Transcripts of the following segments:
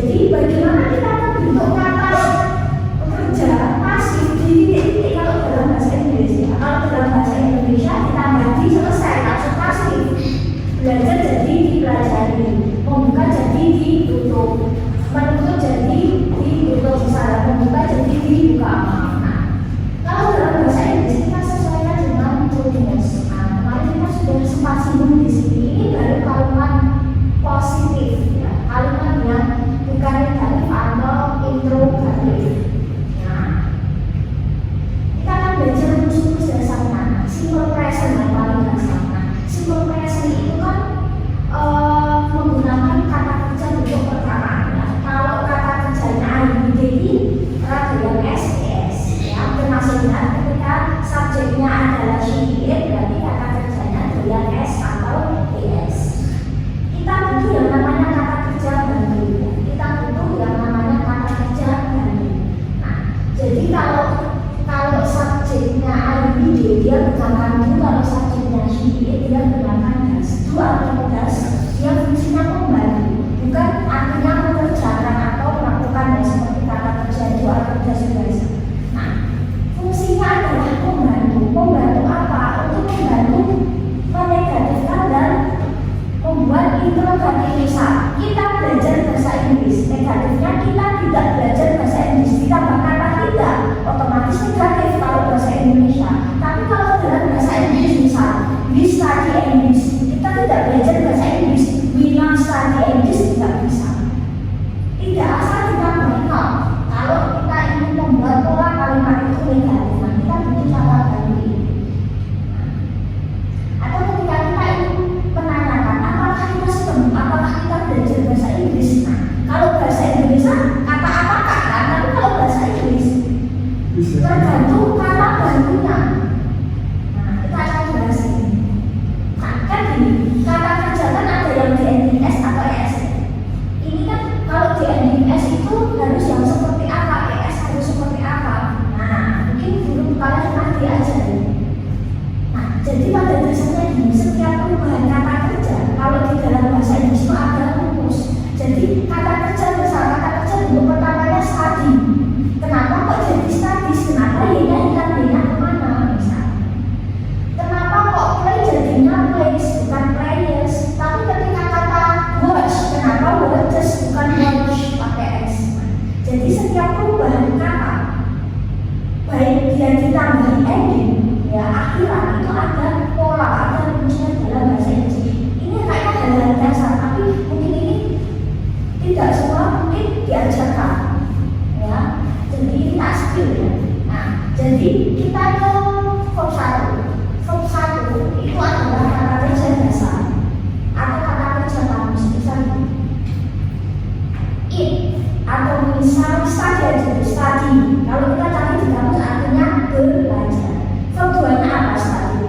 Jadi bagaimana kita membentuk kata kerja pasif di titik-titik kalau dalam bahasa Inggris ya. Kalau dalam bahasa Indonesia ditambah di selesai langsung pasif. Belajar jadi dipelajari, membuka jadi ditutup, menutup jadi ditutup, misalnya membuka jadi dibuka. Nah, kalau dalam bahasa Inggris kita sesuaikan dengan rumus. Nah, kemarin kita sudah sempat singgung di sini. Ini baru kalimat positif ya, kalimat yang bukan negatif atau interrogatif. Nah, kita akan belajar rumus-rumus dasarnya. Simple present yang paling dasar. Simple present itu kan menggunakan kata kerja bentuk perkataan ya. Kalau kata kerjanya IDI ada yang SES ya, termasuk ketika subjeknya adalah she it, berarti kata kerjanya dengan S atau ES. Kita butuh yang namanya kata kerja bantu ya. Kita butuh yang namanya kata kerja bantu. Nah, jadi kalau subjeknya IDI dia gunakan do, kalau subjeknya she it dia gunakan does. Do atau does yang fungsinya membantu, bukan artinya mengerjakan atau melakukan ya, seperti kata kerja do atau does juga. Nah, fungsinya adalah membantu. Membantu apa? Untuk membantu menegatifkan dan membuat interrogatif. Misal kita belajar bahasa Inggris, negatifnya kita tidak belajar bahasa Inggris, ditambah kata tidak, otomatis negatif kalau bahasa Indonesia. Tapi kalau dalam bahasa Inggris misal we study English, kita tidak belajar bahasa Inggris, we not study English, tidak bisa. Tidak asal kita mengenal. Kalau kita ingin membuat pola kalimat itu negatif, nah kita butuh cara bantu ini. Atau ketika kita ingin menanyakan apakah kita setuju, apakah kita belajar bahasa Inggris. Nah, kalau bahasa Indonesia kata apakah kan, tapi kalau bahasa Inggris tergantung kata bantunya. Nah, kita akan bahas ini. Nah, kan gini, kata kerja kan ada yang di ending S atau ES. Ini kan kalau di ending S itu harus yang seperti apa, ES harus seperti apa. Nah, mungkin dulu kalian pernah diajari. Nah, jadi pada dasarnya gini, setiap perubahan kata kerja kalau di dalam bahasa Inggris itu ada rumus. Jadi kata kerja besar, kata kerja bentuk pertamanya study. Kenapa kok jadi studies? Kenapa Y-nya ikan B-nya kemana? Misal, kenapa kok play jadinya plays bukan players? Tapi ketika kata watch, kenapa watches bukan watch pakai S? Jadi setiap perubahan kata, baik dia ditambahi ending ya akhiran, itu ada pola, ada rumusnya dalam bahasa Inggris. Ini kayaknya hal-hal dasar, tapi mungkin ini tidak semua mungkin diajarkan ya. Jadi ini tak skill ya. Nah, jadi kita ke form 1. Form 1 itu adalah kata kerja dasar atau kata kerja kamus. Misalnya it atau misal study aja, study. Kalau kita cari di kamus artinya belajar. Form 2-nya apa study?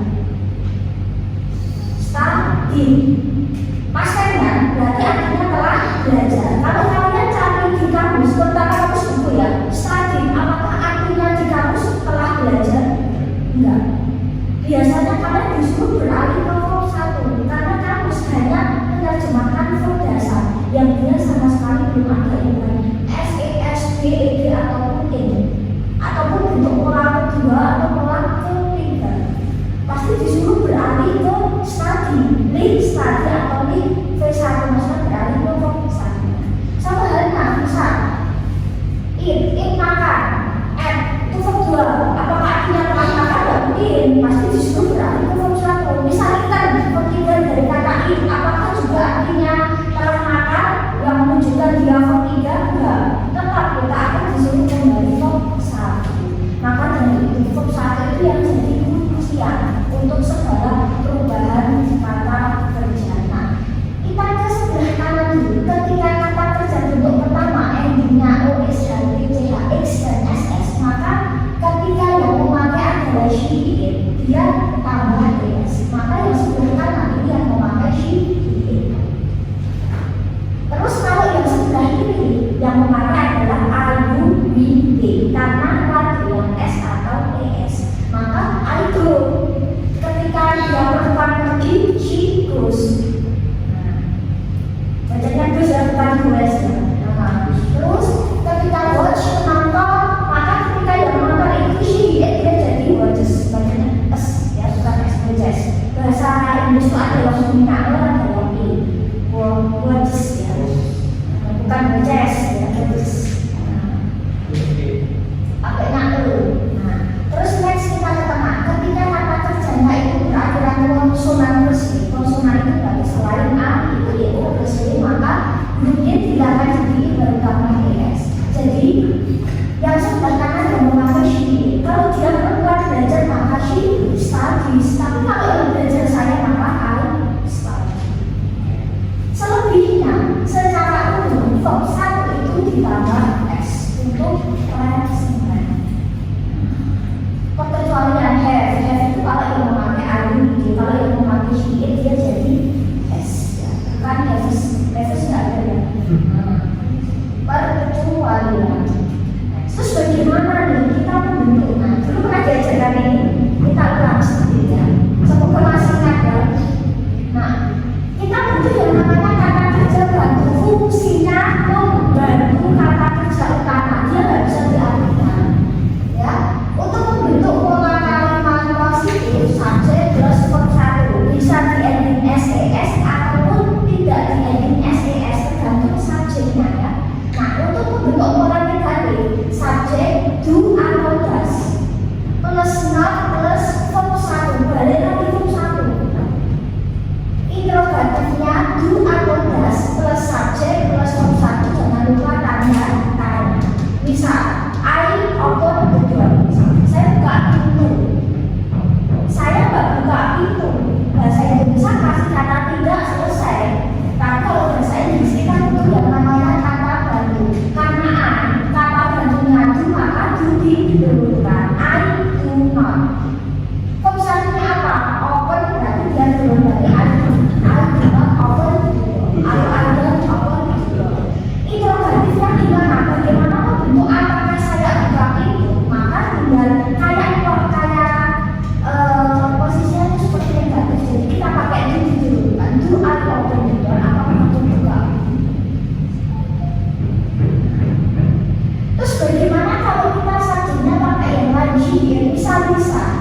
Study. Pastennya berarti artinya telah belajar. Kalau kalian cari di kamus, terutama kamus buku ya, study, apakah artinya di kamus telah belajar? Enggak. Biasanya kalian disuruh beralih ke form 1 karena kamus hanya menerjemahkan form dasar yang dia sama sekali belum ada ibarat S, E, S, B, E, D ataupun E, ataupun bentuk pola kedua atau pola ketiga. Pasti disuruh beralih ke study, link study atau link V1, maksudnya beralih ke form 1. membantu kata kerja utama, dia nggak bisa diartikan. Ya, untuk membentuk pola kalimat positif, subjek plus verb 1 bisa di ending ses ataupun tidak di ending ses, tergantung subjeknya ya. Nah, untuk membentuk pola negatif, subjek do atau does plus not plus verb 1, balik lagi verb 1. Interrogatifnya do atau does plus subjek plus verb 1, jangan lupa tanda tanya. Misal, I open the door. Saya buka pintu. Saya nggak buka pintu. Bahasa Indonesia kasih kata tidak selesai. Tapi kalau bahasa Inggris kita itu yang namanya kata bantu. Karena kata bantunya do, maka do didahulukan. I do not. Verb satunya apa? Open berarti dia turun dari I do not open the door. I don't open the door. Interrogatifnya gimana? Bagaimana membentuk apakah saya buka pintu? Maka tinggal kayak posisinya itu seperti negatif. Jadi kita pakai do didahulukan. Do I open the door? Apakah aku buka? Terus bagaimana kalau kita subjeknya pakai yang lain? Ya,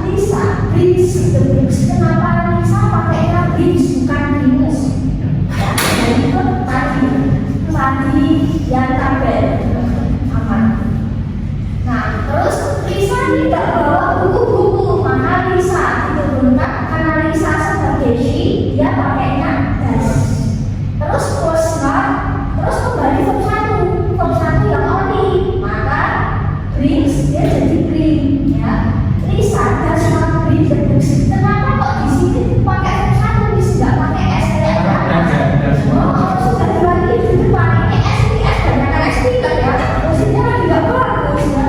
Lisa brings the books. Kenapa Lisa pakainya brings bukan brings? Ya, jadi itu tadi yang tabel aman. Nah, terus Lisa tidak bawa buku-buku, maka Lisa didahulukan karena Lisa sebagai she, dia pakainya does. Terus was not, terus kembali verb 1 yang only, maka brings dia jadi bring ya. Lisa does not bring the books. Kenapa kok di sini pakai verb 1 bisa nggak pakai s kayak sudah dibagi di depan ini s banyak kan s kan ya, posisinya lagi nggak bagus ya.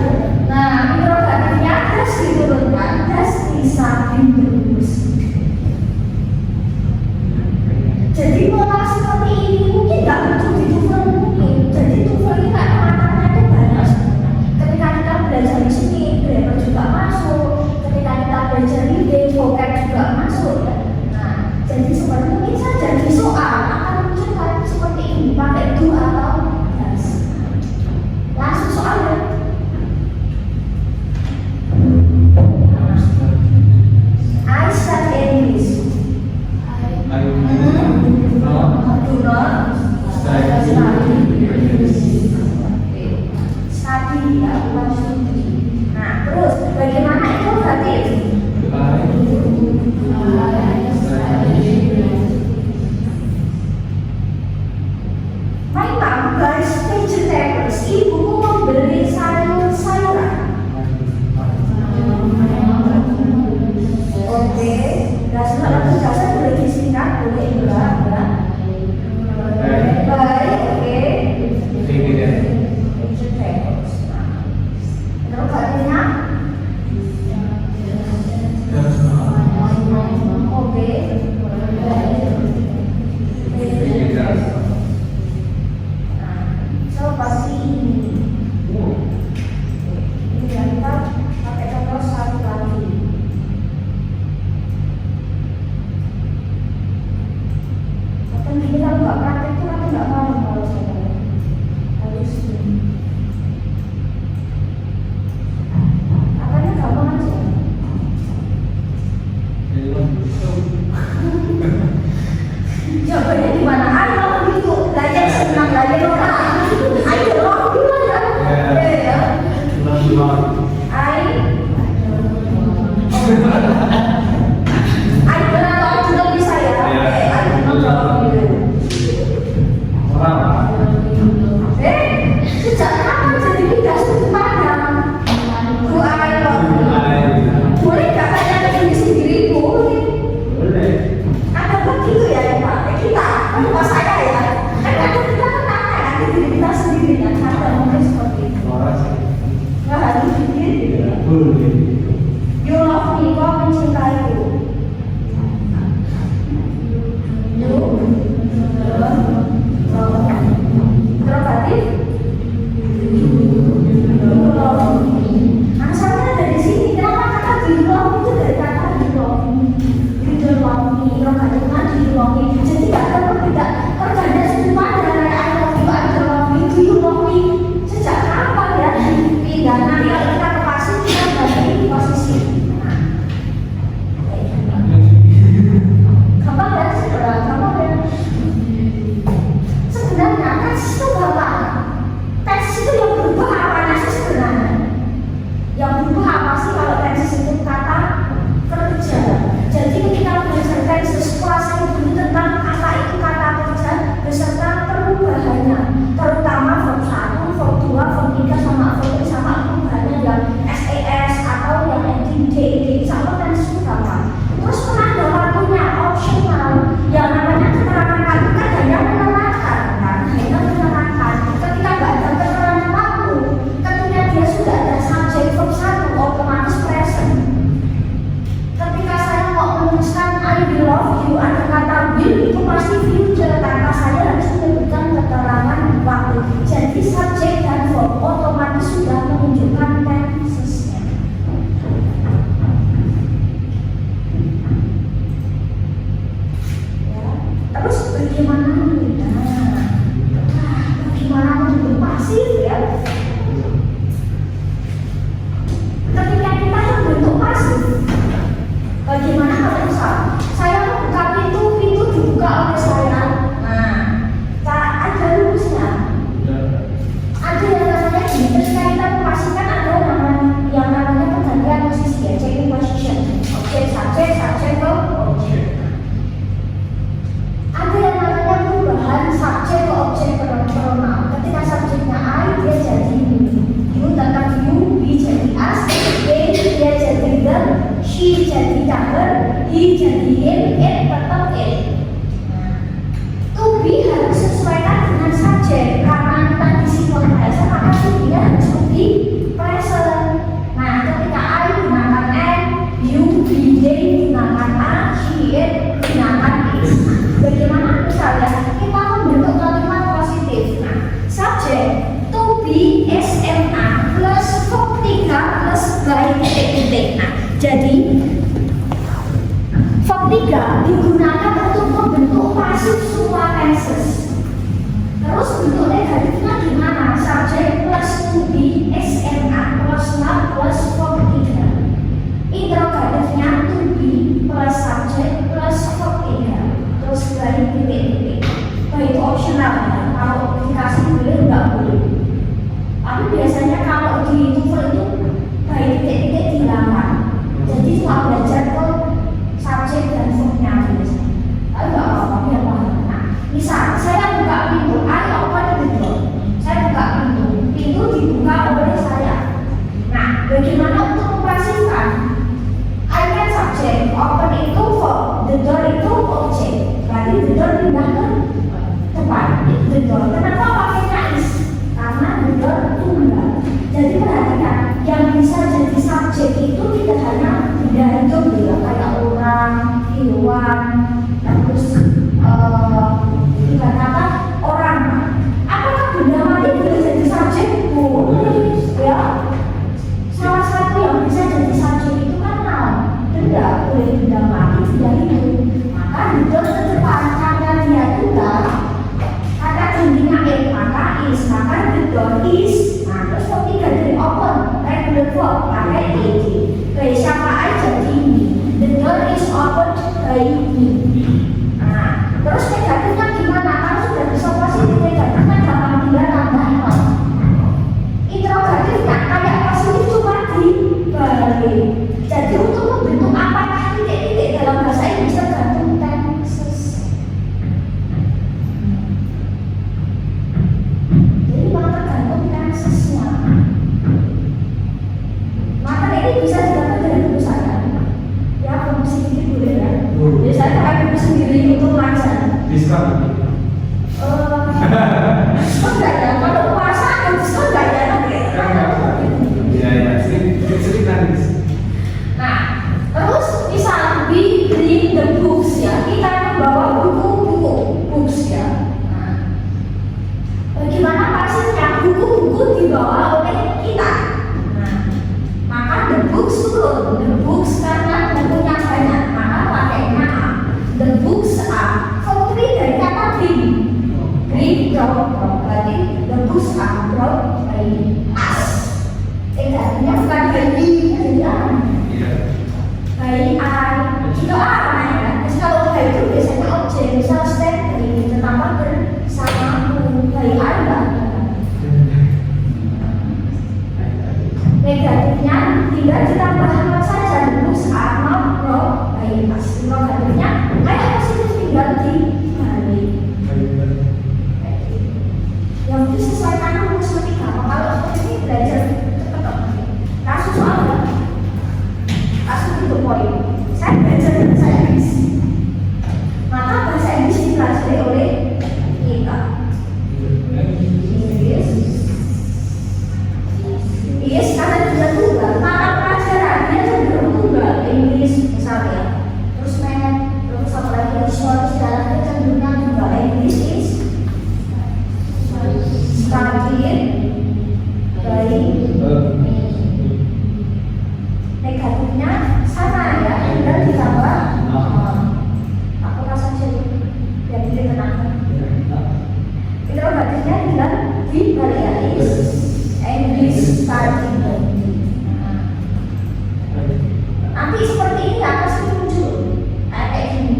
Nah, interrogatifnya does diturunkan, does Lisa bring the books. Jadi pola seperti ini mungkin nggak butuh di TOEFL mungkin. Jadi TOEFL ini kan matanya itu banyak sebenarnya. Ketika kita belajar di sini, grammar juga masuk. Ketika kita belajar reading, vocab juga masuk ya. Nah, jadi seperti mungkin saja di soal akan muncul kan seperti ini, pakai do atau does. Langsung soalnya. I study English. Do not study ya, bukan studi. Nah, terus bagaimana itu berarti? My mom buys vegetables. Ibuku membeli sayur-sayuran. Oke, dasar boleh disingkat, boleh enggak? Baik, oke. Vegetables. Terus artinya? Oke. So pasti ini. objek to be SMA plus verb 3 plus by titik-titik. Nah, jadi verb 3 digunakan untuk membentuk pasif semua tenses. Terus bentuk negatifnya gimana? Subjek plus to be SMA plus not plus verb 3. Interrogatifnya to be plus subjek plus verb 3 terus by titik-titik. Itu opsional ya, kalau dikasih boleh nggak boleh. Tapi biasanya kalau di TOEFL itu baik titik-titik dihilangkan. Jadi cuma belajar ke subjek dan verbnya biasa. Tapi nggak apa-apa, biar paham. Nah, misal saya buka pintu, ayo open the door. Saya buka pintu, pintu dibuka oleh saya. Nah, bagaimana untuk mempasifkan? I can subjek, open itu verb, the door itu objek. Berarti the door pindah ke depan, the door. Kenapa pakainya is? Karena the door tunggal. Jadi perhatikan, yang bisa jadi subjek itu tidak hanya benda hidup ya, kayak orang, hewan, terus ibarat kata orang. Apakah benda mati boleh jadi subjek? Boleh, ya. Salah satu yang bisa jadi subjek itu kan noun. Tidak boleh benda mati tidak hidup. Maka the door ke depan karena dia tunggal. Kata intinya maka is, maka the door is. Nah, terus ketiga dari open, regular verb, pakai ed. Kayak siapa aja ini, the door is open by me. Nah, terus negatifnya gimana? Kalau sudah bisa positif, negatifnya gampang tinggal tambah nol. Interrogatifnya kayak positif cuma dibalik. Jadi untuk membentuk apakah titik-titik dalam bahasa Inggris tergantung tenses. Jadi memang tergantung tensesnya. Maka ini bisa didapat dari buku saya. Ya, kamu sedikit boleh ya. Jadi saya pakai buku sendiri untuk belajar. Diskon. Diskon nggak ya? Kalau puasa ada diskon nggak ya? Ya, sedikit nanti. Nah, terus misal we bring the books ya, kita membawa buku-buku books ya. Nah, bagaimana pasifnya? Buku-buku dibawa oleh kita. Nah, maka the books turun, the books karena bukunya banyak, maka pakainya A. The books are three dari kata bring brought, berarti the books are brought by us. Artinya bukan by me, jadi apa? By I, itu apa ya? Terus kalau by itu biasanya objek, misal statement, tentang bersamaku, by I enggak. Negatifnya tinggal ditambah not saja, the books are not brought by us. Negatifnya kayak positif tinggal dibalik. Yang itu sesuaikan rumus ketika. Kalau seperti ini belajar cepat. Kasus soalnya, kasus itu poin. Saya belajar bahasa Inggris. Maka bahasa Inggris dipelajari oleh kita. Inggris karena dia tunggal. Maka pelajarannya cenderung tunggal. Inggris misalnya. Terus terus apa lagi visual sejarahnya cenderungnya tunggal. Inggris is studied by negatifnya sama ya, tinggal ditambah apa saja yang dikenakan. Interrogatifnya tinggal dibalik ya, is English studied. Nanti seperti ini akan sering muncul kayak gini.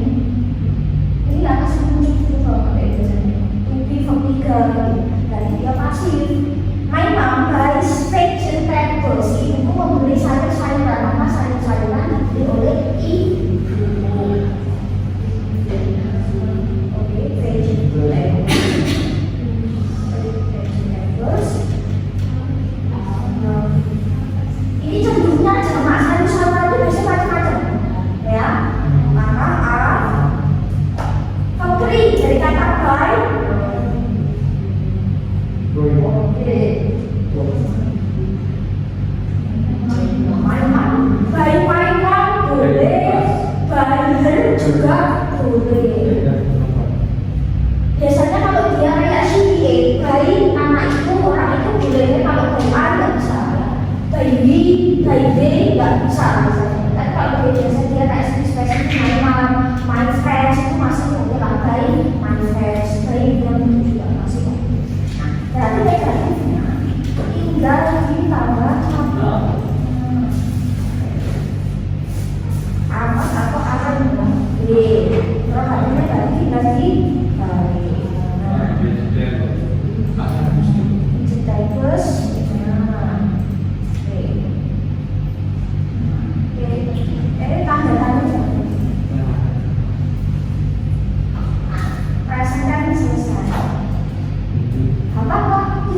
Ini akan sering muncul gitu kalau pakai biasanya. Tupi vertiga gitu. Dari dia pasif. My mom buys vegetables. Ibuku membeli sayur-sayuran. Maka sayur-sayuran dibeli oleh ibu. Oke, vegetables. Ini cenderungnya sama sayur-sayuran itu biasanya macam-macam, ya. Maka pembeli dari kata buy. Oke. Mainan boleh, bayar juga boleh. Biasanya kalau dia kayak CPA, bayi anak itu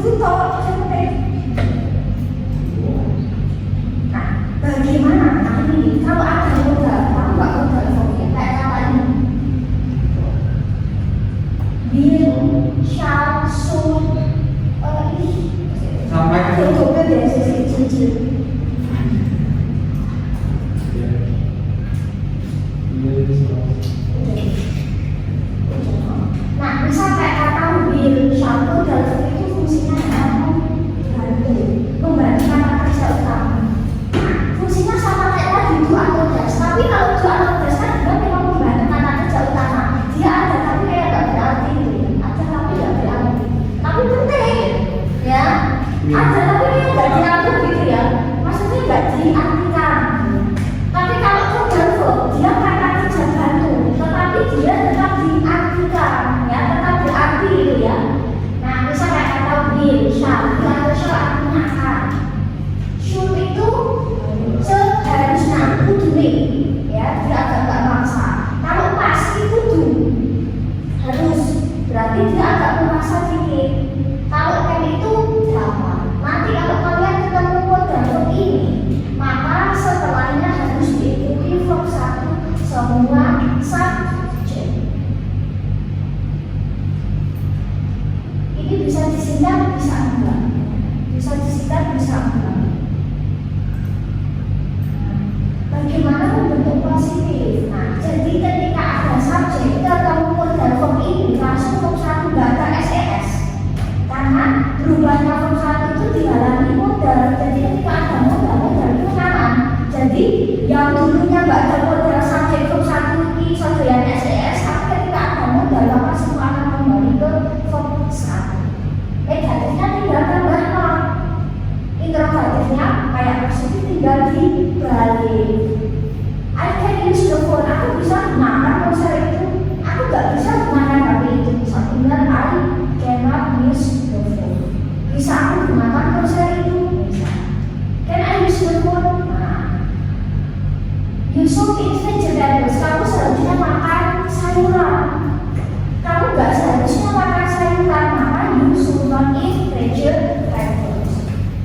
Itu toh seperti. Nah, bagaimana? Nah ini kalau ada modal, kamu nggak modal fobia kayak kata ini. Will, shall, should, ini sampai ke contohnya biasa kecil-kecil. Nah, bisa kayak kata will, shall dalam itu fungsinya membantu kata kerja utama. Nah, fungsinya sama kayak tadi do atau does. Tapi kalau do atau does kan juga memang membantu kata kerja utama. Dia ada tapi kayak nggak berarti gitu ya. Ada tapi nggak berarti. Tapi penting ya. Ada tapi kayak nggak diatur gitu ya. Maksudnya nggak diartikan. Tapi kalau modal verb dia kata kerja bantu, tetapi dia tetap diartikan ya, tetap berarti gitu ya. Nah, bisa kayak kata will, shall, atau shall artinya akan. Should itu seharusnya kudune ya, dia agak nggak maksa. Kalau must itu do, harus, berarti dia agak memaksa dikit. Kalau can itu dapat. Nanti kalau kalian ketemu modal verb ini, maka setelahnya harus diikuti verb satu semua subjek. Ini bisa disingkat, bisa enggak. Bisa disingkat, bisa enggak. Bagaimana membentuk positif? Nah, jadi ketika ada subjek ketemu modal verb ini langsung verb satu nggak ada SES. Karena berubahnya verb satu itu dihalangi modal. Jadi ketika ada modal itu kanan. Jadi yang dulunya nggak ada modal subjek verb satu ini saja SES. Tapi ketika ada modal maka semua akan kembali ke verb satu. Negatifnya tinggal tambah not. Interrogatifnya kayak positif tinggal dibalik. I can use the phone. Aku bisa gunakan ponsel itu. Aku nggak bisa gunakan HP itu. Bisa tinggal I cannot use the phone. Bisa aku gunakan ponsel itu? Bisa. Can I use the phone? Nah, you should eat vegetables. Kamu seharusnya makan sayuran. Kamu nggak seharusnya makan sayuran. Maka you should not eat vegetables.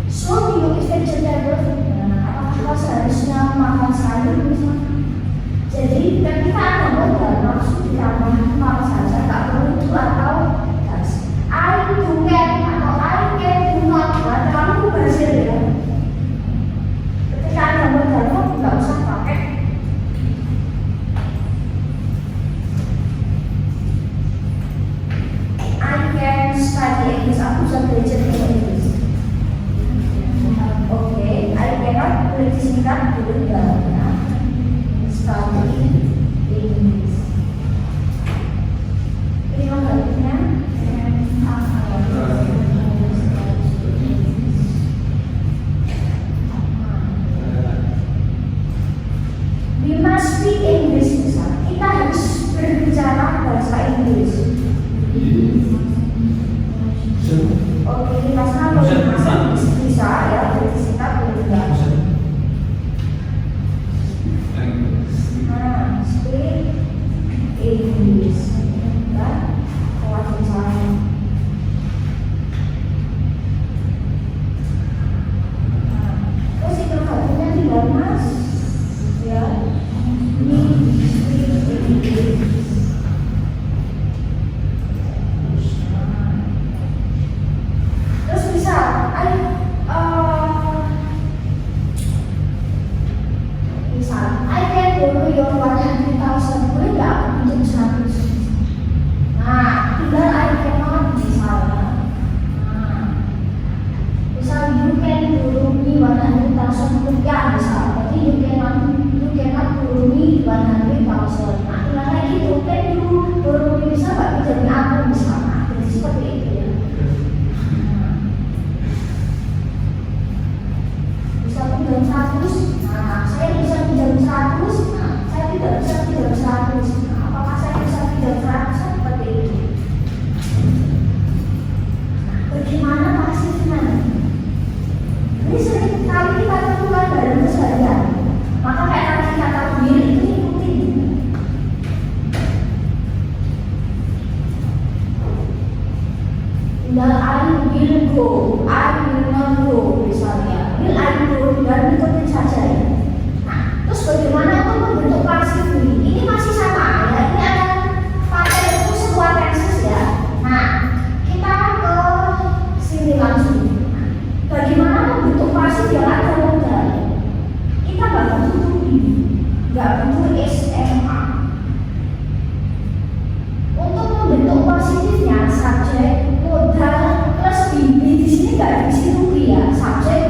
Should you eat vegetables? Nah, apakah seharusnya makan sayur misalnya? Jadi ketika ada modal langsung ditambah mal saja, tak perlu do atau does. I do can atau I can do not. Berarti kamu berhasil ya. Ketika ada modal kamu nggak usah pakai. I can study English. Aku bisa belajar English. Oke, I cannot boleh disingkat dulu ya. Study English. Ini logatnya we must speak English. Kita harus berbicara bahasa Inggris. Oke, kita sekarang bisa ya, disingkat boleh juga. Speak English. Ya, kawasan saya. Terus itu katanya tinggal mas, ya. Terus bisa, misal, I can borrow your 100,000. Boleh nggak aku pinjam 100? Nah, tinggal I cannot misalnya. Nah, misal you can borrow me 100,000 rupiah misal. Berarti you cannot borrow me 100,000. Nah, tinggal kayak gitu. Can you borrow me, bisa nggak pinjam aku misalnya? Jadi seperti itu ya. Bisa pinjam 100. Nah, saya bisa pinjam 100. Nah, saya tidak bisa pinjam 100. Nah, apakah saya bisa pinjam 100? Seperti itu. Nah, bagaimana pasifnya? Ini sering kali kita temukan dalam keseharian. Maka kayak tadi kata will itu ikutin. Tinggal I will go.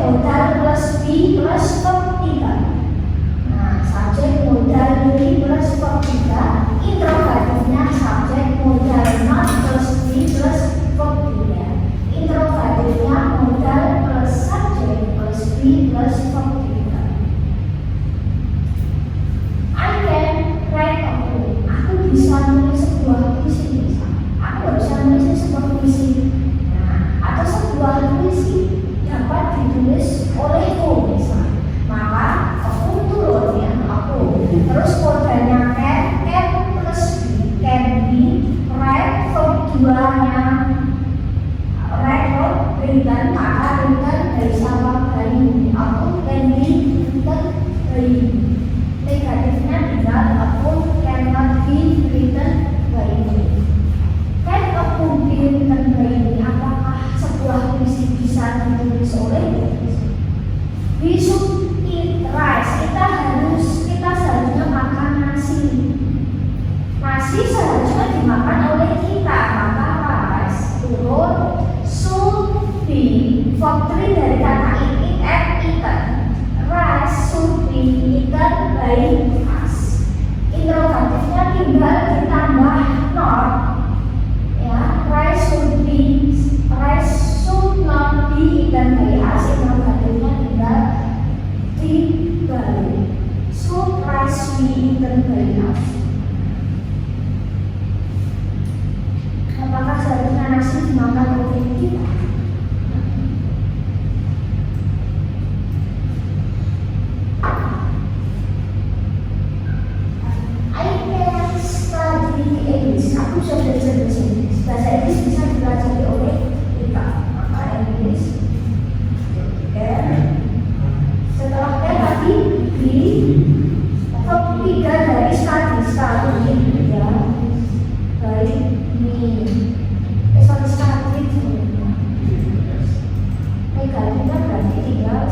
modal plus B plus verb 3. Nah, subjek modal B plus verb 3. Interrogatifnya subjek modal not plus B plus verb 3. Interrogatifnya modal plus subjek plus B plus verb 3. I can write a book. Aku bisa nulis sebuah puisi. Aku nggak bisa nulis sebuah puisi. Nah, atau sebuah puisi dapat ditulis olehku misalnya. Maka aku turun ya aku. Terus kodenya can plus B, can be write verb 2-nya write verb written, maka written dari sama dari aku can be written dari negatifnya tinggal aku cannot be written by me. Can aku be written by me? Apakah sebuah puisi bisa ditulis oleh? We should eat rice. Kita seharusnya makan nasi. Nasi seharusnya dimakan oleh kita, maka rice turun should be verb 3 dari kata eat and eaten. Rice should be eaten by us. Interrogatifnya tinggal ditambah not. Ya, rice should not be eaten by us. Interrogatifnya tinggal dibalik. Should rice be eaten by us? Apakah seharusnya nasi dimakan oleh kita? Aku bisa belajar bahasa Inggris. Bahasa Inggris bisa dipelajari oleh kita. Maka Inggris. Setelah tadi di verb 3 dari study ya. Baik ini study negatifnya berarti tinggal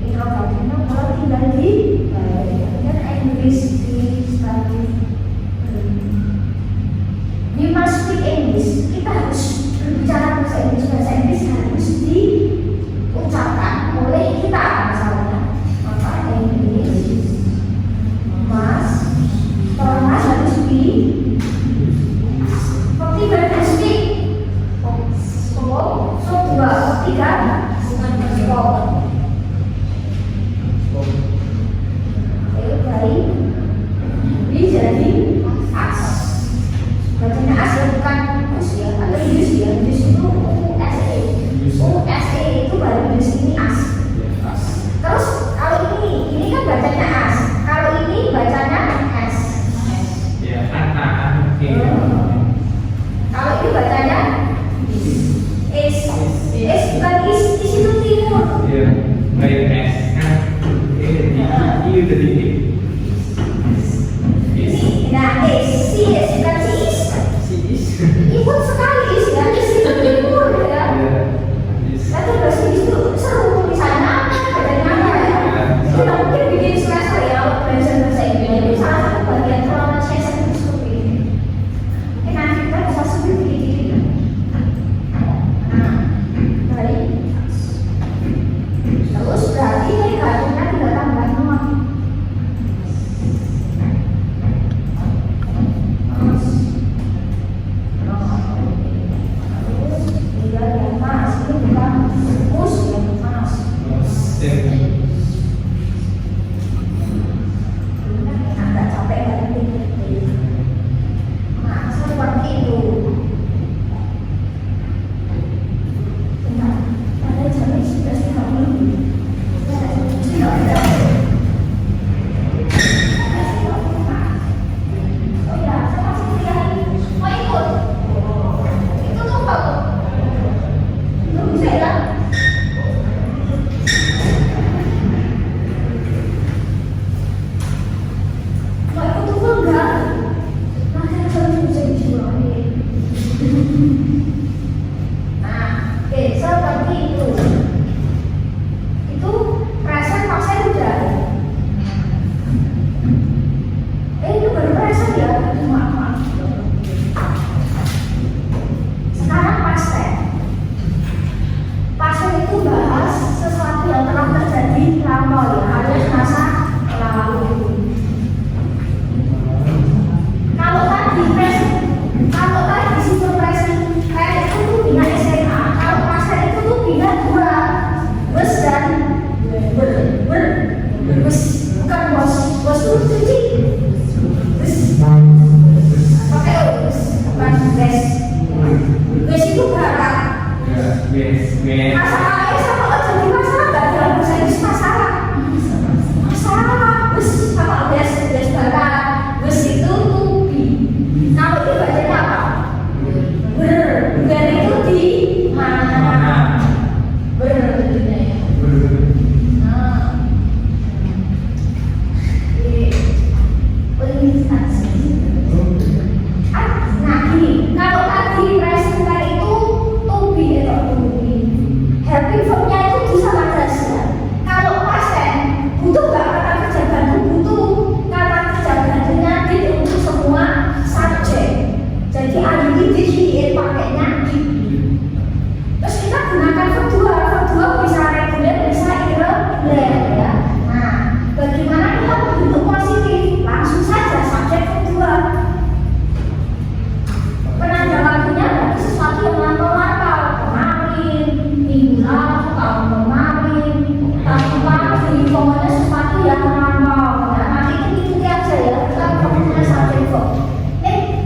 interrogatifnya kalau tinggal di English study. We must speak English. Kita harus berbicara bahasa Inggris. Bahasa Inggris harus diucapkan oleh kita misalnya. Maka English must harus be seperti bahasa speak. So 2, 3 spoken. Baik, ini jadi as. Bacanya as ya, bukan us ya, atau us ya. Us itu USA itu baru us ini as. Terus kalau ini kan bacanya as. Kalau ini bacanya s. Ya, kalau ini bacanya is. Is bukan is itu timur. Ya, baik s. Ini udah di nah, si bukan si is. Ikut sekali is ya, is itu timur ya. Tapi bahasa Inggris itu seru tulisannya, bacanya ya. Kita mungkin bikin semester ya belajar bahasa Inggris. Itu salah satu bagian pronunciation itu seperti ini. Mungkin nanti kita bisa sebut dikit-dikit. Nah, baik. Terus berarti negatifnya tidak tambah not. Wes itu barat. Yes. Masalah sama jadi masalah nggak dalam bahasa Inggris masalah. Masalah. Wes sama wes barat. Wes itu tubi. Kalau itu bacanya apa? Ber itu di mana? Ber. Nah ini kalau tadi present itu tubi atau tubi, helping verbnya itu bisa madrasah. Kalau pasien butuh nggak kata kerja bantu, butuh kata kerja bantunya di untuk semua subjek. Jadi ahli ini pakainya di. Terus kita gunakan verb 2 bisa reguler, bisa irregular ya. Nah, bagaimana kita bentuk positif? Langsung saja subjek verb 2. Penanda waktunya berarti sesuatu yang lampau-lampau. Kemarin, minggu lalu, tahun kemarin, tahun pagi, pokoknya sesuatu yang lampau. Ya, nanti ikuti aja ya. Kita fokusnya subjek verb.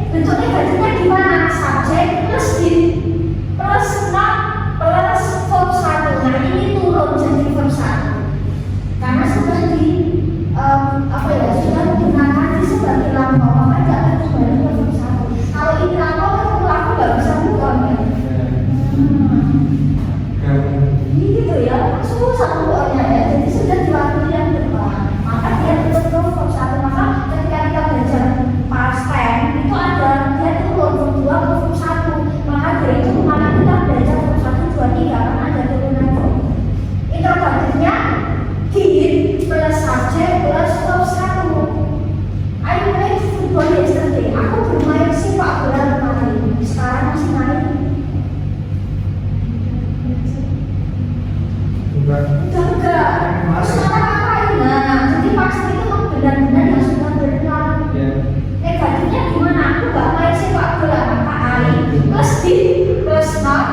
Bentuknya gantinya gimana? Subjek plus di plus not plus verb 1. Nah ini turun jadi verb 1 karena sudah di sudah digunakan di sebagai lampau, maka jangan kembali ke verb 1. Kalau ini lampau kan pelaku nggak bisa bukan ya. Ini gitu ya, susah bukannya ya. Jadi sudah diwakili yang depan, maka dia tetap verb 1. Maka ketika kita belajar past tense itu ada dia turun verb 2 ke verb 1. Maka dari itu kemana kita belajar verb 1, 2, 3 karena ada turunan verb. Interrogatifnya did plus subject plus verb 1. I played football yesterday. Aku bermain sepak bola kemarin. Sekarang masih main. Udah enggak. Sekarang ngapain? Nah, jadi pasti itu benar-benar yang sudah berlalu. Negatifnya gimana? Aku nggak main sepak bola. Maka I plus did plus not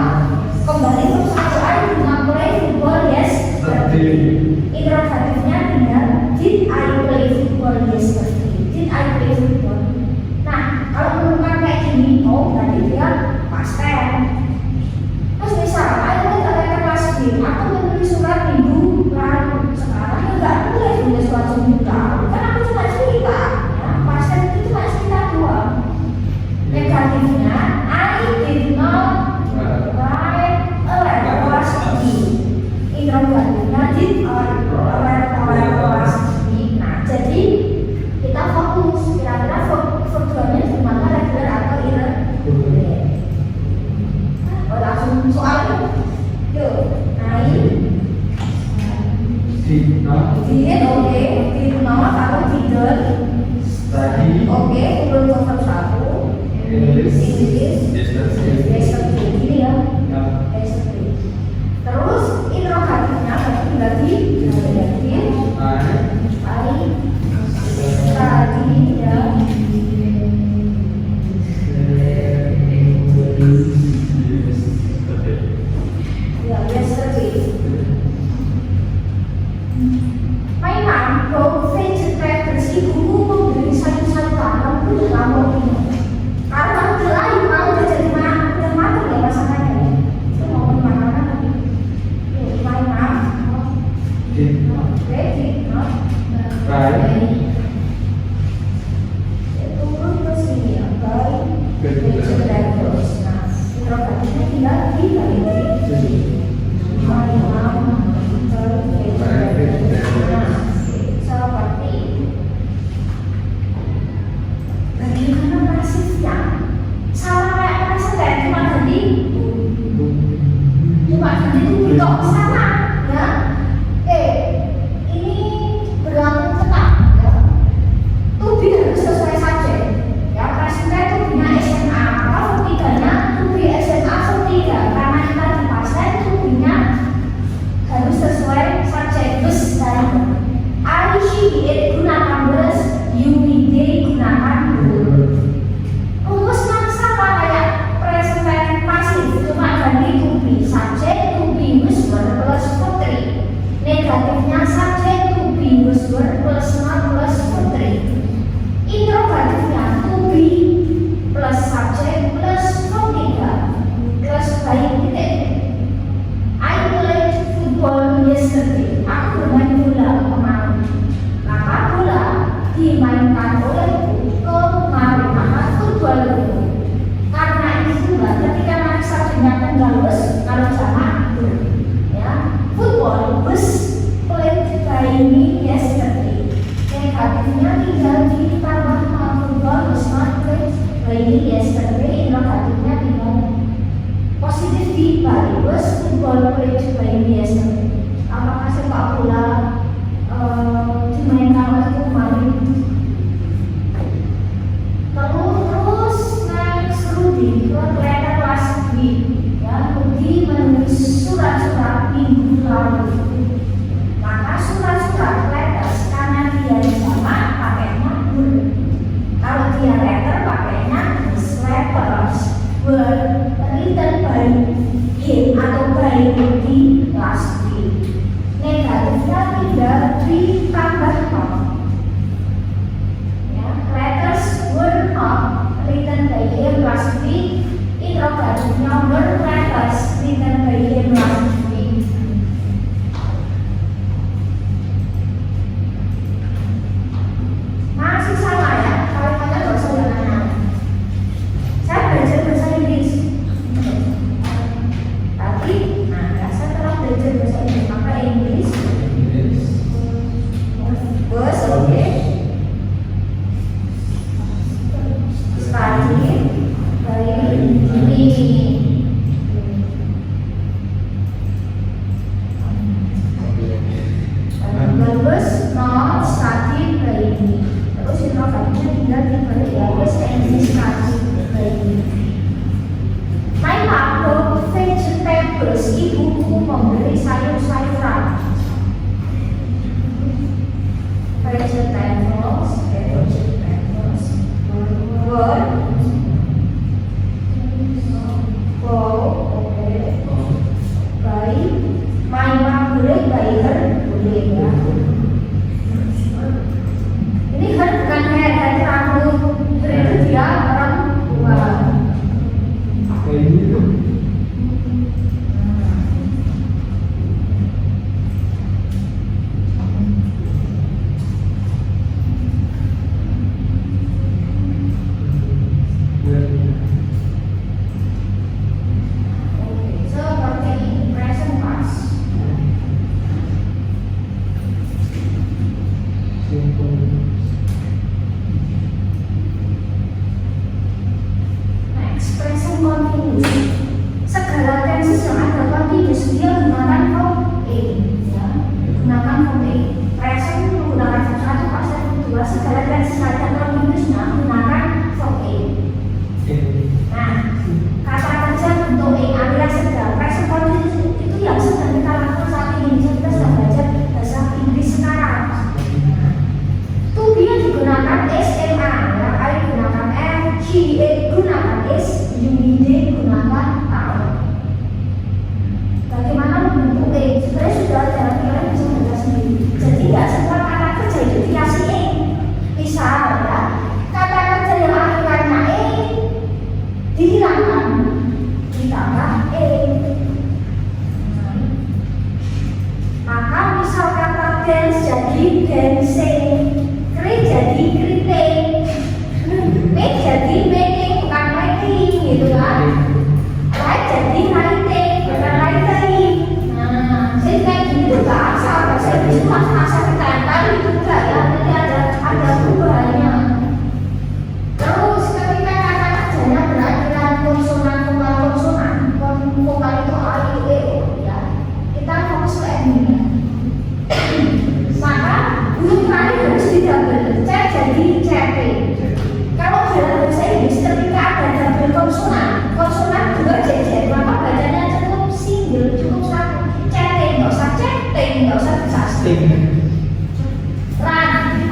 kembali ke satu. I did not play football yesterday. Interrogatifnya tinggal did I play football yesterday? Did I play football? Nah, kalau menemukan kayak gini, oh berarti dia past tense. Terus misal, ayo kita lihat kelas B. Aku menulis surat minggu lalu. Sekarang enggak boleh tulis surat minggu lalu. Kan aku cuma cerita. Ya, past tense itu cuma cerita doang. Negatifnya, I did not write a letter was me. Interrogatifnya did a letter was me. Nah, jadi kita fokus kira-kira verb 2-nya di mana regular atau irregular. Oh, langsung soalnya. Yuk, naik. Did oke, did not atau didn't. Oke, turun ke verb 1. Yesterday, gini ya. Yesterday. Terus interrogatifnya berarti berarti negatif. Tadi ya. Ya, yesterday. My mom bought vegetables. Ibuku membeli sayur-sayuran. Aku juga mau minum. Karena udah lain mau udah jadi udah matang ya masakannya. Itu mau makanan tadi. My mom did not turun ke sini ya, vegetables. Nah, playing yesterday, interrogatifnya bingung. Positif di Bali, was football played yesterday. Apakah sepak bola dimainkan oleh kemarin? Terus next Rudy, letter last week. Ya, Rudy menulis surat-surat minggu lalu. Maka surat-surat letters karena dia sama pakainya were. Kalau dia letter pakainya letters were written by him atau by Rudy last week. Negatifnya tinggal ditambah not. Ya, letters were not written by him last week. Interrogatifnya were letters written by him last week. Masih sama ya, kalimatnya nggak usah nanya. Saya belajar bahasa Inggris. Tapi, saya telah belajar bahasa Inggris. Maka Inggris, bos, oke. Study, baik ini. Bagus, not study baik ini. Terus interrogatifnya tinggal dibalik ya, bos English study baik ini. My mother vegetables, ibuku memberi sayur-sayuran. Vegetables, word, oke, baik. My mom boleh, by her boleh ya. Ini her bukan hair, dari rambut. Her itu dia perempuan. Seperti ini, present past. Next, present continuous. Segala tenses yang ada continuous dia gunakan form A, ya. Gunakan form A. Present menggunakan form 1, past form 2. Segala tenses yang ada continuousnya gunakan form A. Nah, kata kerja bentuk A alias sedang. Present continuous itu yang sedang kita lakukan saat ini. Kita sedang belajar bahasa Inggris sekarang. To be digunakan SMA, ya. I gunakan F, G, A gunakan S, U, D gunakan A. Bagaimana membentuk A? Sebenarnya sudah ada, kalian bisa baca sendiri. Jadi nggak semua kata kerja itu dikasih A. Misal ya, kata kerja yang akhirnya A dihilangkan, ditambah A. Maka misal kata dance jadi dancing, create jadi creating, make jadi making bukan making gitu kan. Write jadi writing bukan writing. Nah, jadi kayak gini tuh bahasa Inggris itu masa kita tahu juga ya. Nanti ada perubahannya. Terus ketika kata kerjanya berakhiran konsonan, vokal itu A, I, E, O ya. Kita fokus ke endingnya. Maka huruf terakhir harus didouble, C jadi CP. Kalau dalam bahasa Inggris ketika ada double konsonan dua jejer, maka bacanya cukup single, cukup satu. CT, nggak usah CT, nggak usah disasting.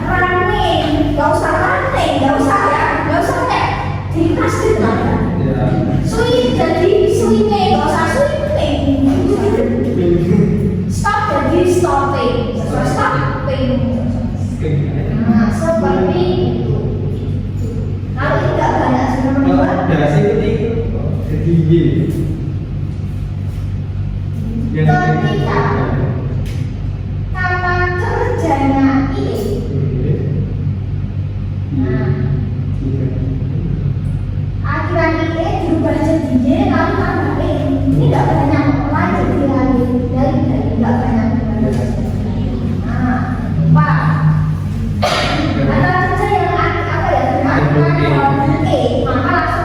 Running, nggak usah running, nggak usah ya, nggak usah kayak dikasih lah. Swing jadi swinging, nggak usah swimming. Stop jadi stopping, stopping. Nah, seperti itu. Kalau tidak banyak sebenarnya. Dasi ketinggi. Ketika kata kerjanya ini. Nah, akhiran ini dirubah jadi Y lalu tambah E. Tidak banyak lagi dari tidak banyak. Nah, Pak. Kata kerja yang apa ya? Akhiran E, maka langsung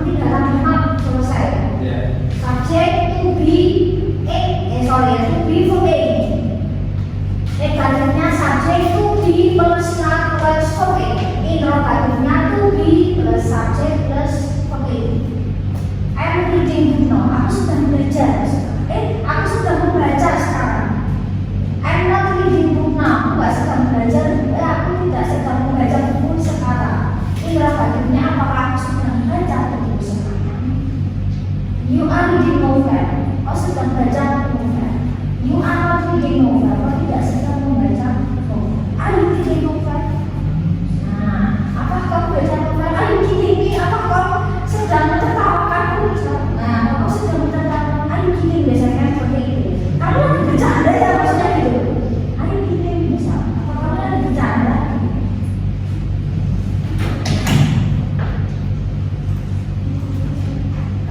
tinggal lagi not selesai. Yeah. Subject to be to be verb. Negatifnya subject to be plus not plus verb. Interrogatifnya to be plus subject plus verb. I'm reading book now. Aku sudah belajar. Aku sudah membaca sekarang. I'm not reading book now. Aku nggak sedang belajar. Aku tidak sedang membaca buku sekarang. Interrogatifnya apakah aku sedang membaca buku sekarang? You are reading novel. Kau sedang baca novel. You are not reading novel. Kau tidak sedang membaca novel. Are you reading novel? Nah, apakah kau baca novel? Are you kidding me? Apakah kau sedang menertawakanku? Nah, kalau kau sedang menertawakan, are you kidding? Biasanya seperti itu. Kamu lagi bercanda ya maksudnya gitu. Are you kidding? Bisa. Apa kamu lagi bercanda?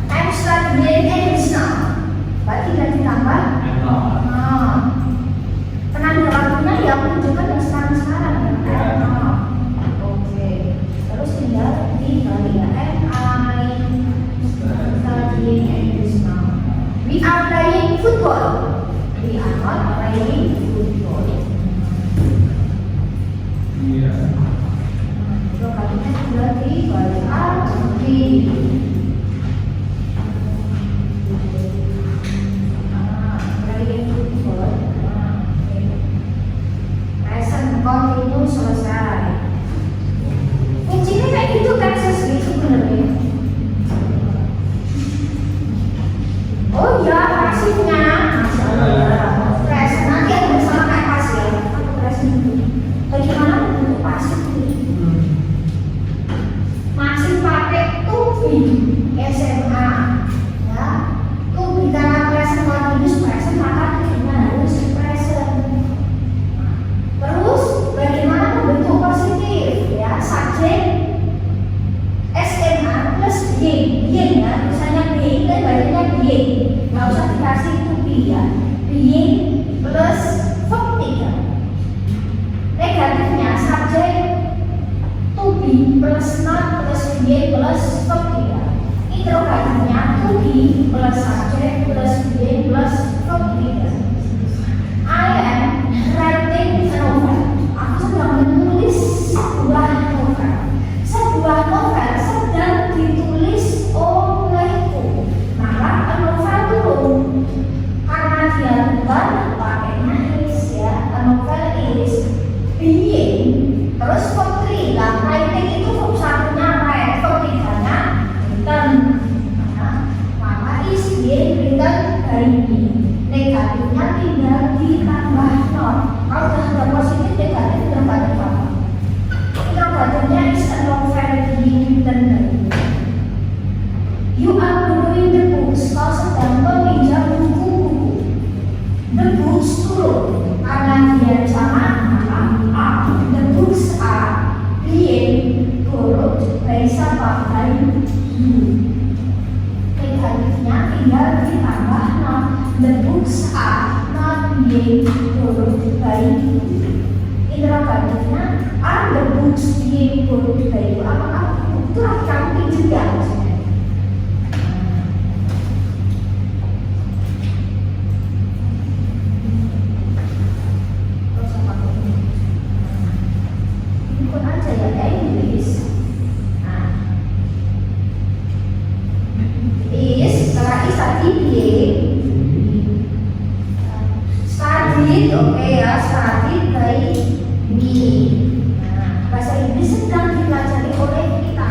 I'm studying English now. Berarti tidak ditambah. Nah, penanda waktunya ya aku tunjukkan yang sekarang ya. Oke. Terus tinggal dibalik ya. Studying English now. We are playing football. We are not playing football. Iya. Itu kalinya sudah dibalik. Continue selesai. Kuncinya kayak gitu kan sih sebenarnya. Oh ya pasifnya, present nanti ada sama kayak pasif. Aku present dulu. Bagaimana bentuk pasif itu? Masih pakai to be SMA, ya. To be karena present continuous present maka kita harus present. Terus bagaimana membentuk positif ya subjek SMA plus being ya misalnya being kan bacanya being nggak usah dikasih to be ya being plus verb 3 negatifnya subjek to be plus not plus being plus verb 3 interrogatifnya to be plus subjek plus being plus verb 3 I am writing a novel. Aku sedang menulis sebuah novel. Sebuah novel sedang ditulis olehku. Maka novel turun karena dia bukan pakainya is ya. A novel is being terus verb 3 lah. Writing itu verb satunya write, verb 3-nya written. Maka is being written by me. Negatifnya tinggal ditambah not. Kalau sudah positif negatif terbatas apa? Interrogatifnya is a novel being written by you. You are borrowing the books. Kau sedang meminjam buku-buku. The books turun karena dia sama maka the books are being borrowed by siapa? By you. Negatifnya tinggal ditambah not. The books are not being borrowed by you. Interrogatifnya are the books being borrowed by you? Apakah buku itu lagi kamu pinjam ya maksudnya? Terus apa lagi? Ikut aja ya Inggris. Nah, is setelah is tadi being studied, oke ya, studied by me. Nah, bahasa Inggris sedang dipelajari oleh kita.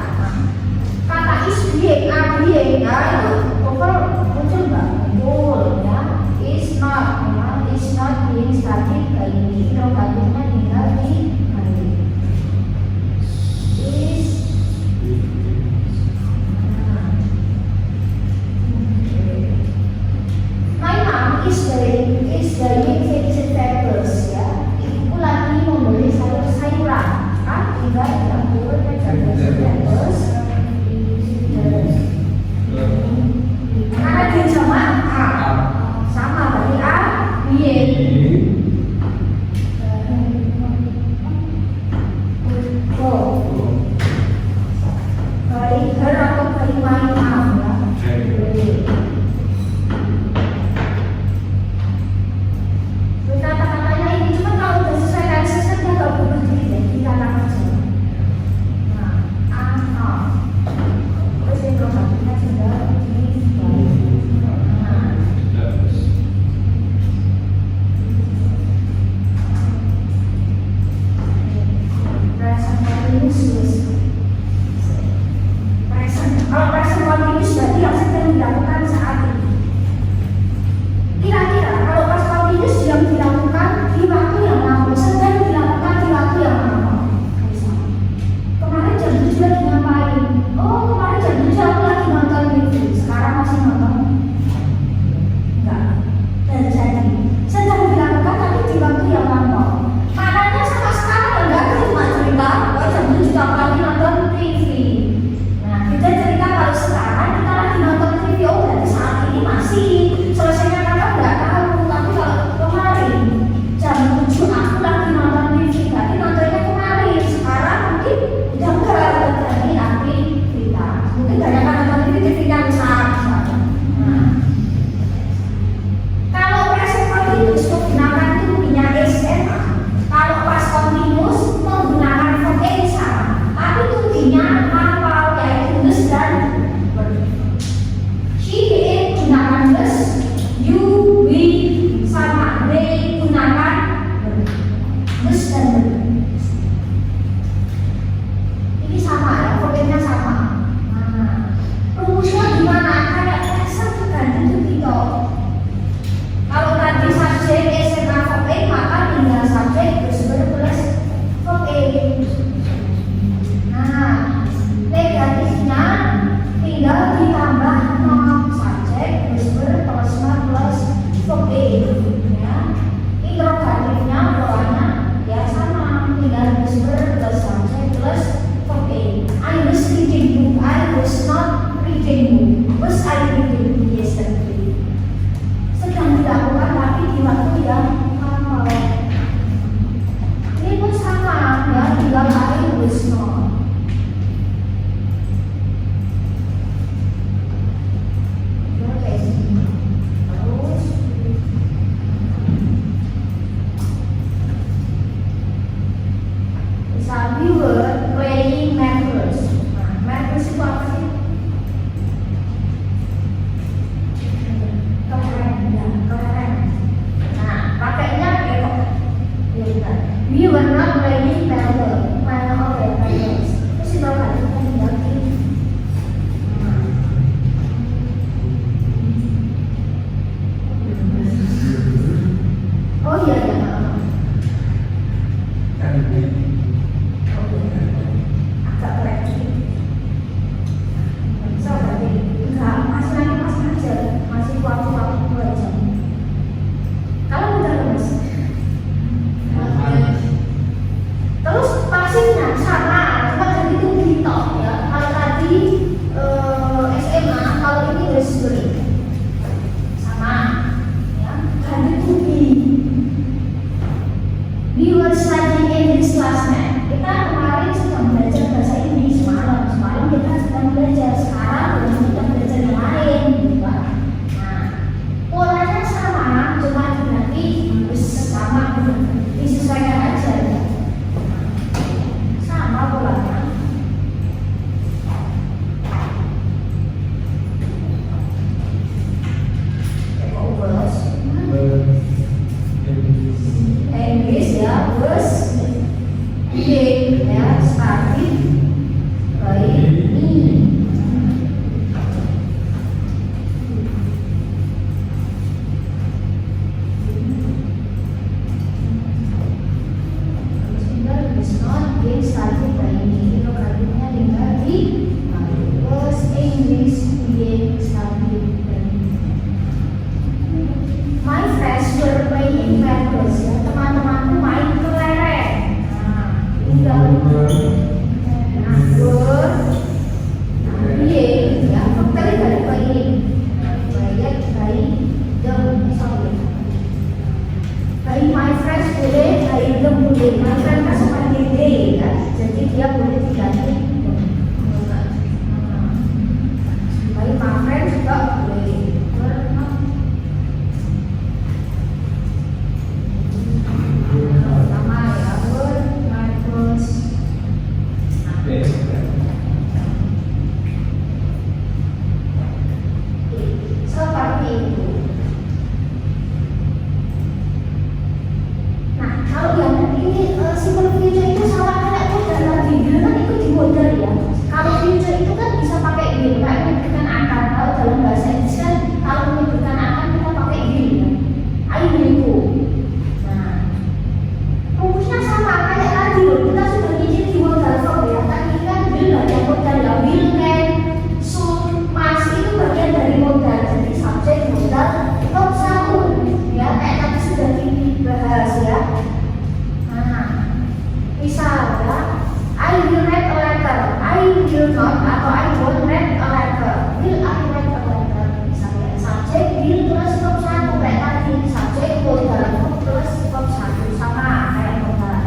Kalau I don't read a letter, will I write a letter? Misalnya subjek will plus verb satu kayak tadi, subjek modal verb plus verb satu sama kayak modal.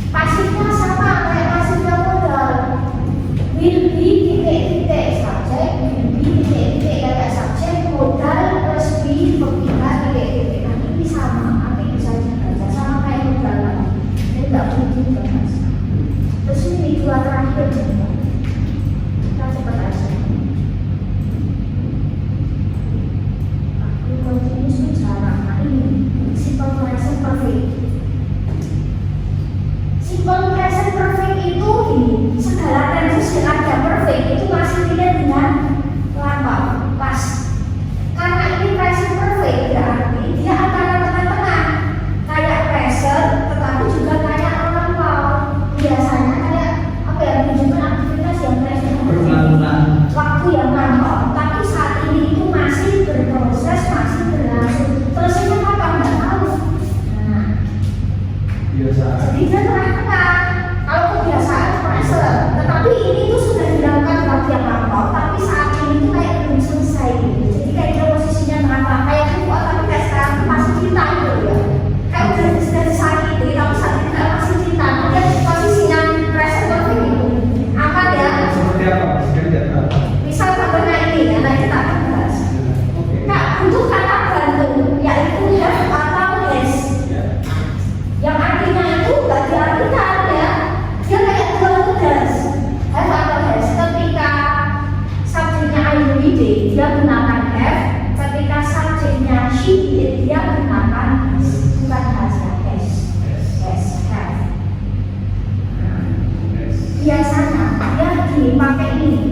Pasifnya sama kayak pasifnya modal. Will be titik-titik subjek, will be titik-titik kayak subjek modal plus be verb kita titik-titik. Nah ini sama, nanti bisa dibaca sama kayak modal. Ini nggak mungkin bahas. Terus ini dua terakhir juga. Kita cepat aja. Aku continuous itu jarang. Nah ini simple present perfect. Simple present perfect itu ini segala tenses yang ada perfect itu masih tidak dengan lambang pas. Karena ini present perfect berarti dia antara tengah-tengah kayak present tetapi juga kayak lampau. Biasanya kayak apa ya, menunjukkan aktivitas yang present waktu yang lampau, tapi saat ini itu masih berproses, masih berlangsung. Selesainya kapan nggak tahu. Nah, jadi dia tengah-tengah. Kalau kebiasaan present, tetapi ini tuh sudah dilakukan waktu yang lampau, tapi saat ini tuh kayak belum selesai gitu. Jadi kayak dia posisinya tengah-tengah, kayak kuat tapi kayak sekarang tuh masih cinta gitu ya. Kayak udah disakiti, tapi saat ini kayak masih cinta. Dia posisinya present perfect gitu. Aman ya? Seperti apa? Misal contohnya ini ya, nanti kita akan bahas. Nah, untuk kata gantung, yaitu have atau has. Yang artinya itu nggak diartikan ya, dia kayak dua tugas. Have atau has. Ketika subjeknya I read it, dia gunakan have. Ketika subjeknya she did, dia gunakan has. Bukan has ya, has. Has, have. Biasanya dia dipakai ini.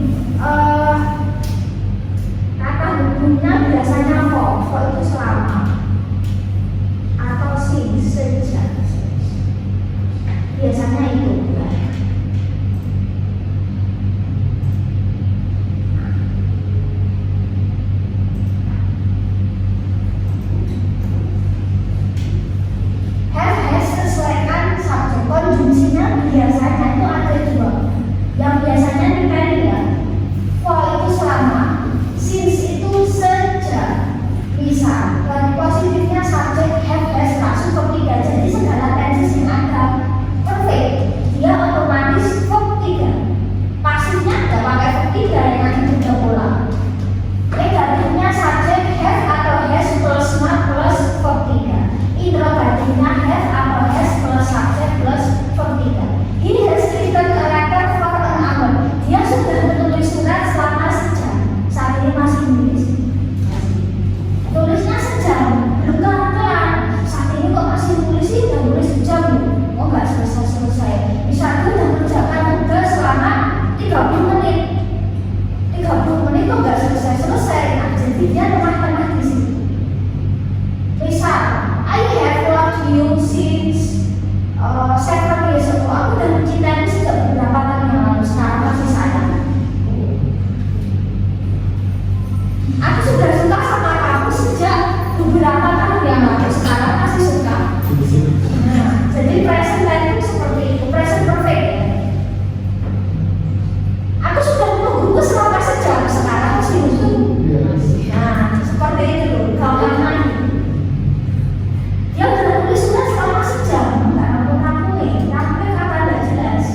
Kata hubungnya biasanya for itu selama atau since sejak. Biasanya itu ya. Have has sesuaikan subjek, konjungsinya biasanya itu ada dua. Yang biasanya dipilih ya. For itu selama, since itu sejak. Bisa, dan positifnya subjek have has langsung verb 3. Jadi segala tenses yang ada perfect, dia otomatis verb 3. Pasifnya nggak pakai verb 3 yang nanti juga pulang. Negatifnya subjek have atau has plus not plus verb 3. Interrogatifnya have atau has plus subjek plus verb 3. He has written a letter for an hour. Dia sudah menulis surat selama sejam. Saat ini masih menulis. Tulisnya sejam, belum kelar. Saat ini kok masih nulis sih, udah nulis sejam. Oh nggak selesai. Misalnya udah mengerjakan tugas selama 30 menit. 30 menit kok nggak selesai. Nah, jadinya tengah-tengah di sini. Misal, I have loved you since 7 years ago. Aku udah mencintaimu sejak beberapa tahun yang lalu. Sekarang masih sayang. Aku sudah suka sama kamu sejak beberapa tahun yang lalu. Sekarang masih suka. Nah, jadi present tense seperti itu, present perfect ya. Aku sudah menunggumu selama sejam. Sekarang masih menunggu. Nah, seperti itu loh. Kau yang lagi. Dia udah nulis surat selama sejam. Nggak rampung-rampungin, tapi kata nggak jelas.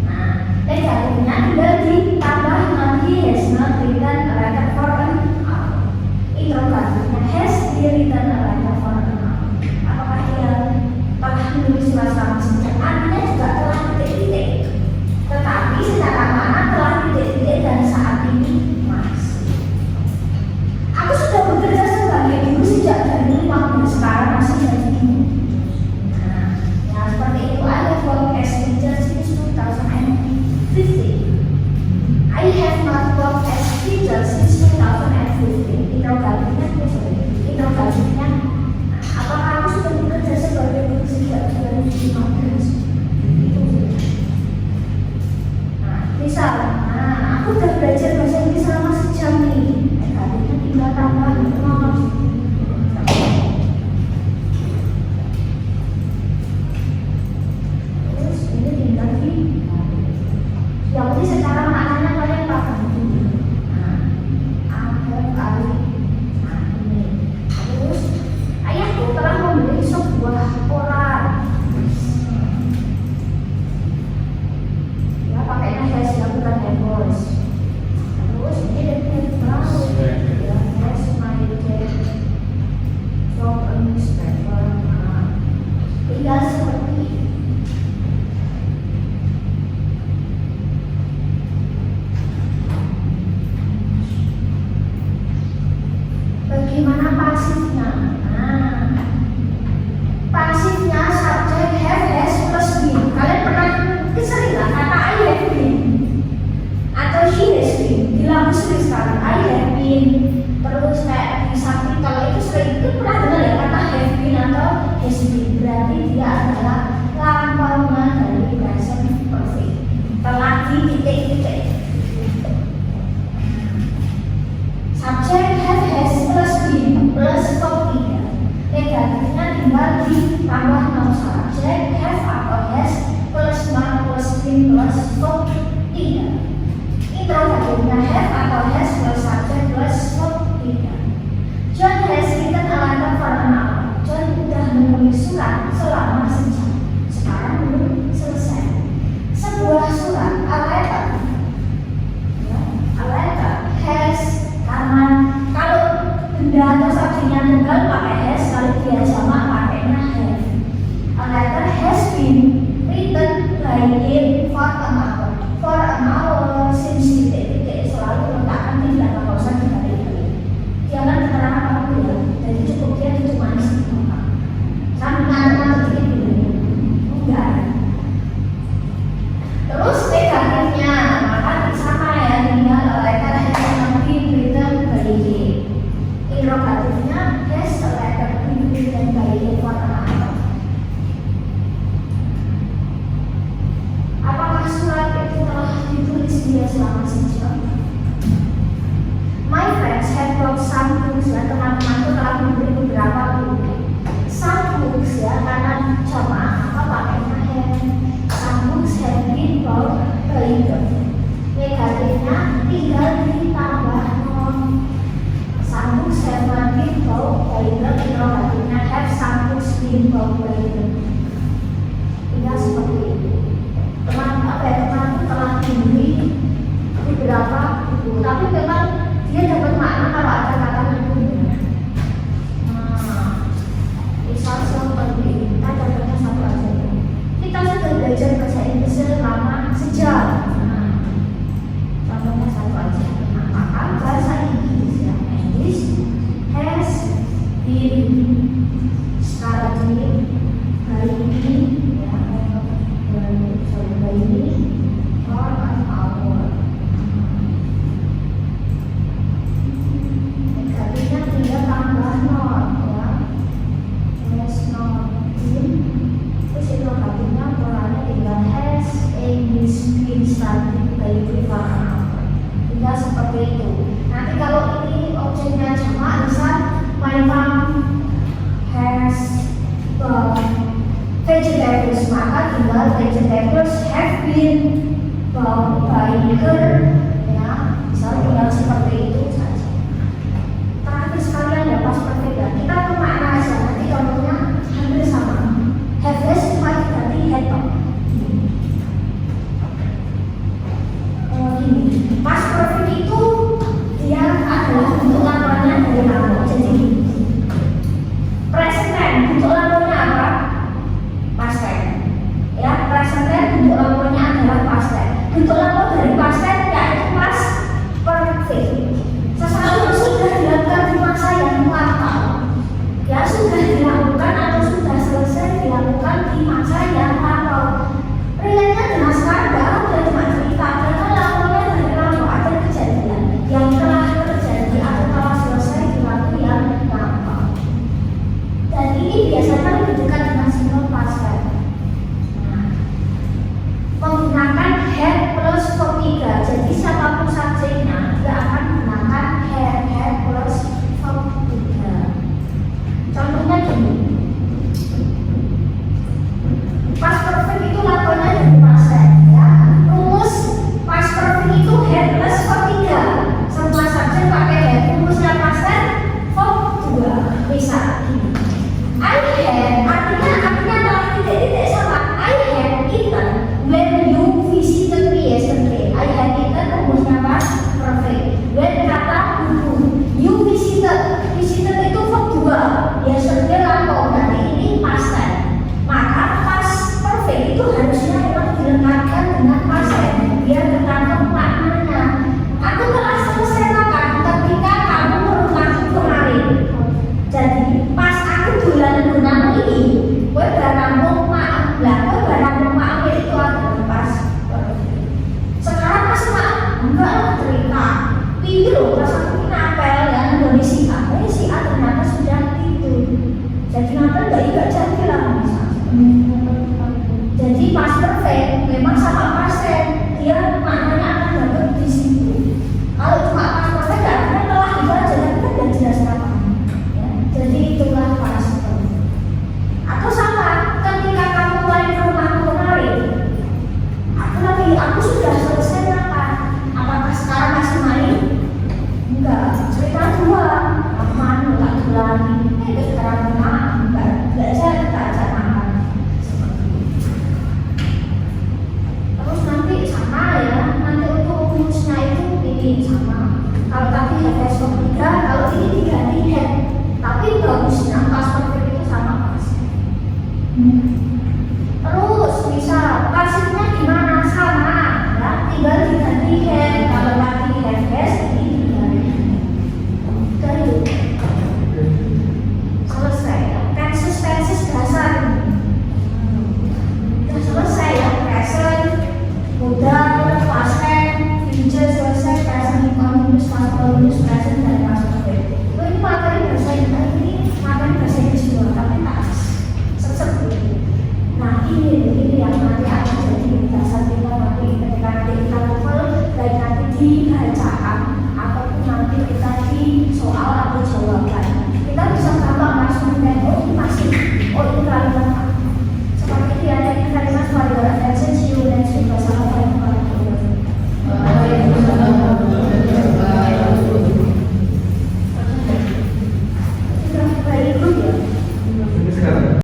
Nah, negatifnya tinggal ditambah nanti has not written a letter for an hour. Interrogatifnya has written a letter for an hour. Apakah dia telah menulis surat selama sejam? Artinya juga telah titik-titik. Tetapi secara mana telah titik-titik dan saat ini masih. Aku sudah bekerja sebagai guru sejak 2015. Sekarang masih jadi guru. Nah, yang seperti itu ada work as teacher since 2015. I have not worked as teacher since 2015. Interrogatifnya, apakah aku sudah bekerja sebagai guru sejak 2015? Nah, misal, aku udah belajar bahasa Inggris selama sejam nih. Negatifnya tinggal tambah nomor. Terus ini tinggal di yang ini secara maknanya kalian paham. sering sekali I have been, terus kayak di samping kalau itu sering itu pernah dengar ya kata have been atau has been, berarti dia adalah lampaunya dari present perfect, telah di titik-titik. Subject have, has plus been plus verb tidak, negatifnya tinggal ditambah nom subject have atau has plus mark plus been plus verb tidak. Interrogatifnya have atau has plus subject plus verb tidak. John has written a letter for an hour. John sudah menulis surat selama sejam. Sekarang belum selesai. Sebuah surat, a letter, ya, a letter has, karena kalau benda atau subjeknya tunggal pakai has, kalau dia jamak pakainya have. A letter has been written by him for an hour. For an hour since titik-titik selalu letakkan tidak nggak usah dibalik-balik. Jangan keterangan apa ya, jadi cukup dia cuma isi doang. Sampai ngantuk titik dulu, enggak. Terus negatifnya, maka sama ya, tinggal letter has been written by him. Interrogatifnya has a letter been written by him for an hour. Apakah surat itu telah ditulis dia selama sejam? My friends have brought some books, ya, teman-temanku telah memberi beberapa buku. Some books ya, karena jamaah apa pakainya have. Some books have been brought by them. Negatifnya tinggal ditambah nom. Some books have not been brought by them. Interrogatifnya have some books been brought by them. Tinggal seperti itu. Teman-teman telah diberi beberapa buku, tapi memang dia dapat makna kalau ada kata buku. Misal seperti kita dapatnya satu aja. Kita sudah belajar bahasa Inggris selama sejam. Contohnya satu aja. Maka bahasa Inggris ya, English has been sekarang ini hari ini ya. Ini for an hour. Negatifnya tinggal tambah not ya. Has not been. Terus interrogatifnya polanya tinggal has English been studied by for an hour. Tinggal seperti itu. Nanti kalau ini objeknya jamak, misal my mom has vegetables, maka tinggal vegetables have been bought by her, ya, misalnya tinggal seperti itu saja. Terakhir sekalian ya pas perbedaan kita ke makna aja, nanti contohnya hampir sama. Have has cuma diganti had not. Gini, pas perfect itu dia adalah bentuk lawannya dari nama. Jadi present tense bentuk lawannya apa? Past tense. Ya, present tense bentuk lawannya adalah past tense. Bentuk lawan dari past tense yaitu past perfect. Sesuatu yang sudah dilakukan di masa yang lampau, ya sudah dilakukan atau sudah selesai dilakukan di masa yang lampau. Relate-nya dengan sekarang udah cuma cerita, karena lawannya dari lampau ada kejadian yang telah terjadi atau telah selesai dilakukan yang lampau. Dan ini biasanya lebih dekat dengan simple past tense. Menggunakan had plus verb 3. Jadi siapapun subjeknya dia akan menggunakan had plus verb 3. Contohnya gini. Past perfect itu lakonnya dari past tense ya. Rumus past perfect itu had plus verb 3. Semua subjek pakai had. Rumusnya past tense verb 2. Misal gini. I had artinya telah titik-titik sama. I had eaten when you visited me yesterday. I had eaten rumusnya past perfect. When kata buku. You visited itu verb 2. Yesterday lampau, berarti ini past tense. Maka past perfect itu harusnya memang dilengkapkan dengan past tense biar tertangkap maknanya. Aku telah selesai makan ketika kamu merumahku kemarin. Jadi pas aku jualan gunamu ini, gue barang maaf lah, gue barang maaf itu adalah pas. Sekarang pas maaf, enggak lah cerita. Pilih loh, pas aku ini apel ya, dari si A, si A ternyata sudah tidur. Jadi apel nggak jadi lah misalnya. Jadi pas perfect memang sama pasien, dia maknanya akan dapat di situ. Kalau cuma pas perfect nggak telah itu aja, tapi kan nggak jelas apa. Ya, jadi itulah pas. Atau sama, ketika kamu mulai ke rumahku kemarin, aku sudah selesai makan. Apakah sekarang masih main? Enggak, cerita dua. Aku makan tak lagi. Sekarang makan, enggak jadi tak ajak makan. Terus nanti sama ya, nanti untuk rumusnya itu ini sama. Kalau tadi